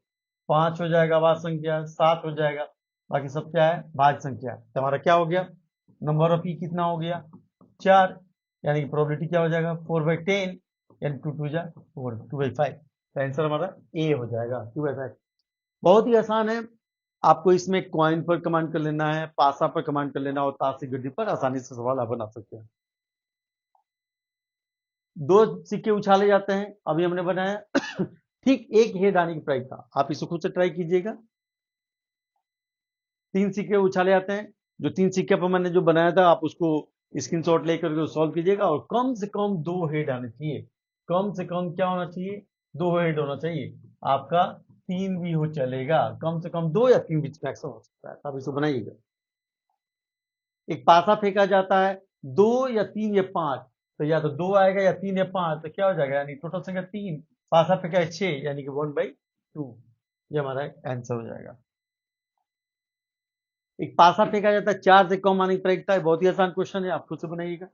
5 हो जाएगा आभाज्य संख्या, 7 हो जाएगा, बाकी सब क्या है भाज्य संख्या, तो हमारा क्या हो गया नंबर ऑफ ई कितना हो गया 4, यानी कि प्रोबेबिलिटी क्या हो जाएगा 4/10, यानी 2 2 जा 4 2/5, तो आंसर हमारा ए हो जाएगा 2/5। बहुत ही आसान है, आपको इसमें कॉइन पर कमांड कर लेना है, पासा पर कमांड कर लेना और ताश की गड्डी पर आसानी से सवाल आप बना सकते हैं। दो सिक्के उछाले जाते हैं, अभी हमने बनाया ठीक एक हेड आने की प्राइस था, आप इसको खुद से ट्राई कीजिएगा। 3 सिक्के उछाले जाते हैं, जो 3 सिक्के पर मैंने जो बनाया था आप उसको स्क्रीनशॉट लेकर के सॉल्व कीजिएगा, और कम से कम 2 हेड आने चाहिए, कम से कम क्या होना चाहिए 2 हेड होना चाहिए, आपका 3 भी हो चलेगा, कम से कम 2 या 3 बीच मैक्सिमम हो सकता है, आप इसको बनाइएगा। एक पासा फेंका जाता है 2 या 3 या 5, तो या तो 2 आएगा या 3 या 5, तो क्या हो जाएगा यानी टोटल संख्या 3, पासा फेंका है 6, यानी कि 1/2, ये हमारा आंसर हो जाएगा। एक पासा फेंका जाता है 4 से कम आने की प्रायिकता है, बहुत ही आसान क्वेश्चन है, आप खुद से बनाइएगा।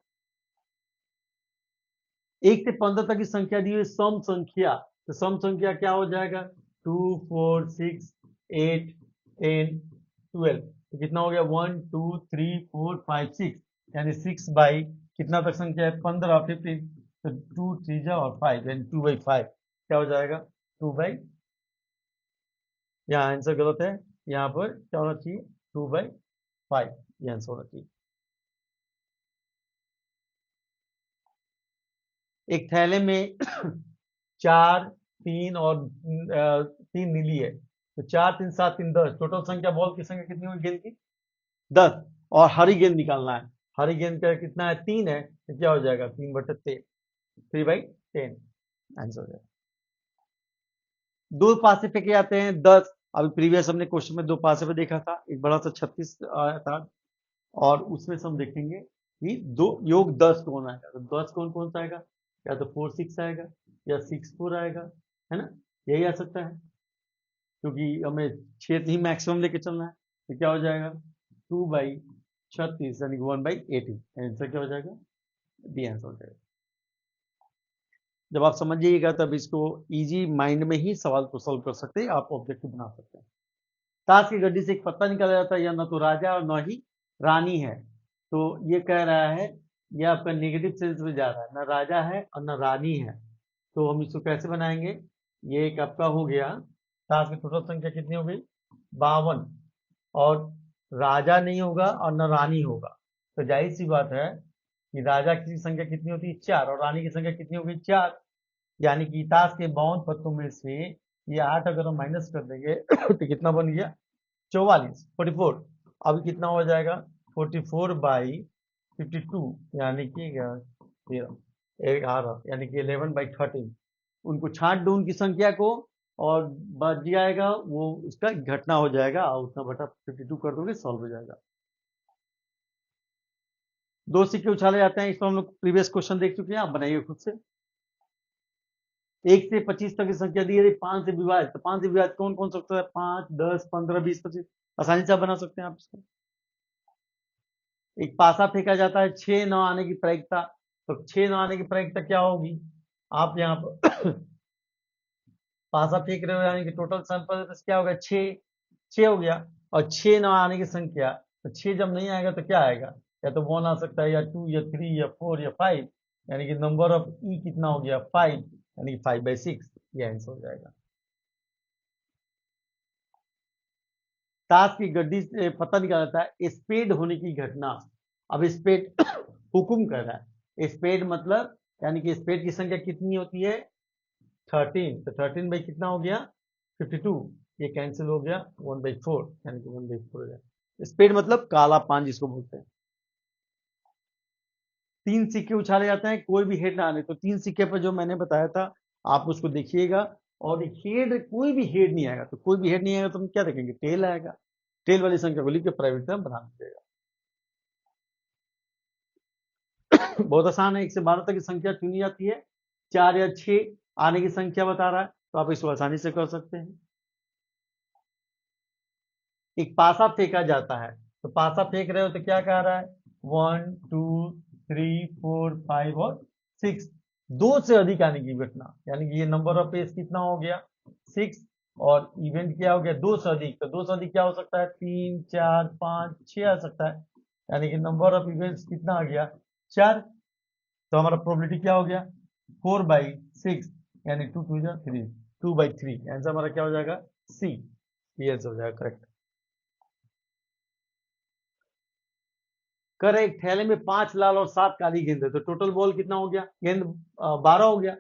1 से 15 तक की संख्या दी हुई सम संख्या, तो सम संख्या क्या हो जाएगा 2 4 6 8 10 12, तो कितना हो गया 1 2 3 4 5 6, यानी 6 बाई कितना तक संख्या है 15 15, तो 2 3 जा और 5, यानी 2/5, क्या हो जाएगा 2 बाई, यहाँ आंसर गलत है, यहाँ पर क्या होना चाहिए 2/5, ये आंसर होना चाहिए। एक थैले में 4 3 और 3 नीली है, तो 4 3 7 3 10, टोटल संख्या बॉल की संख्या कितनी होगी गेंद की 10, और हरी गेंद निकालना है, हरी गेंद का कितना है 3 है, तो क्या हो जाएगा 3/10, 3/10 आंसर हो जाएगा। दो पासे फेंके जाते हैं 10, अभी प्रीवियस हमने क्वेश्चन में दो पासे पे देखा था, एक बड़ा सा 36 आया था, और उसमें से हम देखेंगे कि दो योग 10 कौन आएगा, तो 10 कौन कौन सा आएगा, या तो 4 6 आएगा या 6 4 आएगा, है ना, यही आ सकता है, क्योंकि हमें 6 ही मैक्सिमम लेके चलना है, तो क्या हो जाएगा 2/36 यानी कि 1/18। आंसर क्या हो जाएगा? डी आंसर हो जाएगा। जब आप समझ जाइएगा तब इसको इजी माइंड में ही सवाल को सॉल्व कर सकते हैं, आप ऑब्जेक्टिव बना सकते हैं। ताश की गड्डी से एक पत्ता निकाला जाता है, यह न तो राजा और न ही रानी है। तो ये कह रहा है, ये आपका नेगेटिव सेंस में जा रहा है, न राजा है और न रानी है। तो हम इसको कैसे बनाएंगे? ये एक आपका हो गया, ताश की टोटल संख्या कितनी हो गई? 52। और राजा नहीं होगा और न रानी होगा, तो जाहिर सी बात है कि राजा की संख्या कितनी होती है? 4, और रानी की संख्या कितनी हो गई? 4। यानी कि ताश के 52 पत्तों में से ये 8 अगर हम माइनस कर देंगे तो कितना बन गया? 44, 44। अब कितना हो जाएगा? 44/52 यानी कि 11, यानी कि 11/13। उनको छांट दो उनकी संख्या को, और बच जाएगा वो उसका घटना हो जाएगा, और उतना बटा 52 कर दोगे, सॉल्व हो जाएगा। दो सिक्के उछाले जाते हैं, इसको हम लोग प्रीवियस क्वेश्चन देख चुके हैं, आप बनाइए खुद से। 1 से 25 तक की संख्या दी है, 5 से विभाजित, तो 5 से विभाजित कौन कौन सकता है? 5, 10, 15, 20, 25, आसानी से आप बना सकते हैं आप इसको। एक पासा फेंका जाता है, 6 न आने की प्रायिकता, तो 6 न आने की प्रायिकता क्या होगी? आप यहाँ पर पासा फेंक रहे हो, यानी कि टोटल सैंपल क्या होगा? 6 हो गया। और 6 न आने की संख्या, तो 6 जब नहीं आएगा तो क्या आएगा? या तो 1 आ सकता है, या 2, या 3, या 4, या 5, यानी कि नंबर ऑफ ई कितना हो गया? 5, यानी कि 5/6, ये आंसर हो जाएगा। ताश की गड्डी से पता निकाला जाता है स्पेड होने की घटना। अब स्पेड हुकुम कर रहा है, स्पेड मतलब यानी कि स्पेड की संख्या कितनी होती है? 13, तो 13 बाई कितना हो गया? 52, ये कैंसिल हो गया, 1/4, यानी कि 1/4 हो गया। स्पेड मतलब काला पान जिसको बोलते हैं। 3 सिक्के उछाले जाते हैं, कोई भी हेड ना आने, तो 3 सिक्के पर जो मैंने बताया था आप उसको देखिएगा, और हेड, कोई भी हेड नहीं आएगा, तो कोई भी हेड नहीं आएगा तो हम क्या देखेंगे? टेल आएगा। टेल वाली संख्या को लिख के प्राइवेट टर्म बना दीजिएगा। बहुत आसान है, 1 से 12 तक की संख्या चुनी जाती है, 4 या 6 आने की संख्या बता रहा है, तो आप इसको आसानी से कर सकते हैं। एक पासा फेंका जाता है, तो पासा फेंक रहे हो तो क्या कह रहा है? 1, 2, 3, 4, 5 और 6, 2 से अधिक आने की घटना, यानी कि ये नंबर ऑफ पेज कितना हो गया? 6। और इवेंट क्या हो गया? 2 से अधिक, तो 2 से अधिक क्या हो सकता है? 3, 4, 5, 6 आ सकता है, यानी कि नंबर ऑफ इवेंट्स कितना आ गया? 4। तो हमारा प्रोबेबिलिटी क्या हो गया? 4/6, यानी 2 2 जा 3, 2/3। आंसर हमारा क्या हो जाएगा? सी, ये आंसर हो जाएगा करेक्ट। कर एक थैले में 5 लाल और 7 काली गेंद है, तो टोटल बॉल कितना हो गया? गेंद 12 हो गया।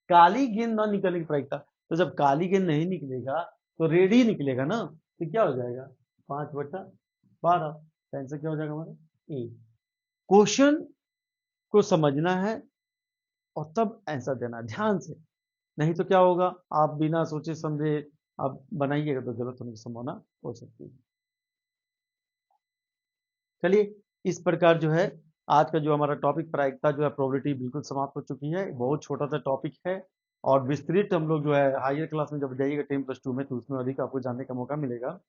काली गेंद ना निकलने की प्रायिकता, तो जब काली गेंद नहीं निकलेगा तो रेड ही निकलेगा ना, तो क्या हो जाएगा? 5/12। आंसर क्या हो जाएगा हमारा? ए। क्वेश्चन को समझना है और तब आंसर देना है ध्यान से, नहीं तो क्या होगा? आप बिना सोचे समझे आप बनाइएगा तो गलत होने की संभावना हो सकती है। चलिए, इस प्रकार जो है आज का जो हमारा टॉपिक प्रायिकता जो है प्रोबेबिलिटी बिल्कुल समाप्त हो चुकी है। बहुत छोटा सा टॉपिक है, और विस्तृत हम लोग जो है हायर क्लास में जब जाइएगा 10+2 में, तो उसमें अधिक आपको जानने का मौका मिलेगा।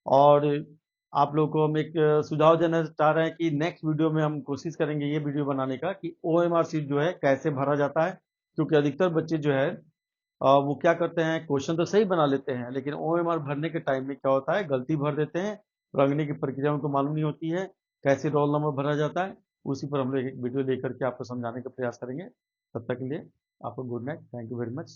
और आप लोग को हम एक सुझाव देना चाह रहे हैं कि नेक्स्ट वीडियो में हम कोशिश करेंगे ये वीडियो बनाने का कि OMR शीट जो है कैसे भरा जाता है, क्योंकि अधिकतर बच्चे जो है वो क्या करते हैं, क्वेश्चन तो सही बना लेते हैं, लेकिन OMR भरने के टाइम में क्या होता है, गलती भर देते हैं, रंगने की प्रक्रिया उनको मालूम नहीं होती है, कैसे रोल नंबर भरा जाता है। उसी पर हम लोग एक वीडियो लेकर के आपको समझाने का प्रयास करेंगे। तब तक के लिए आपको good night, thank you very much.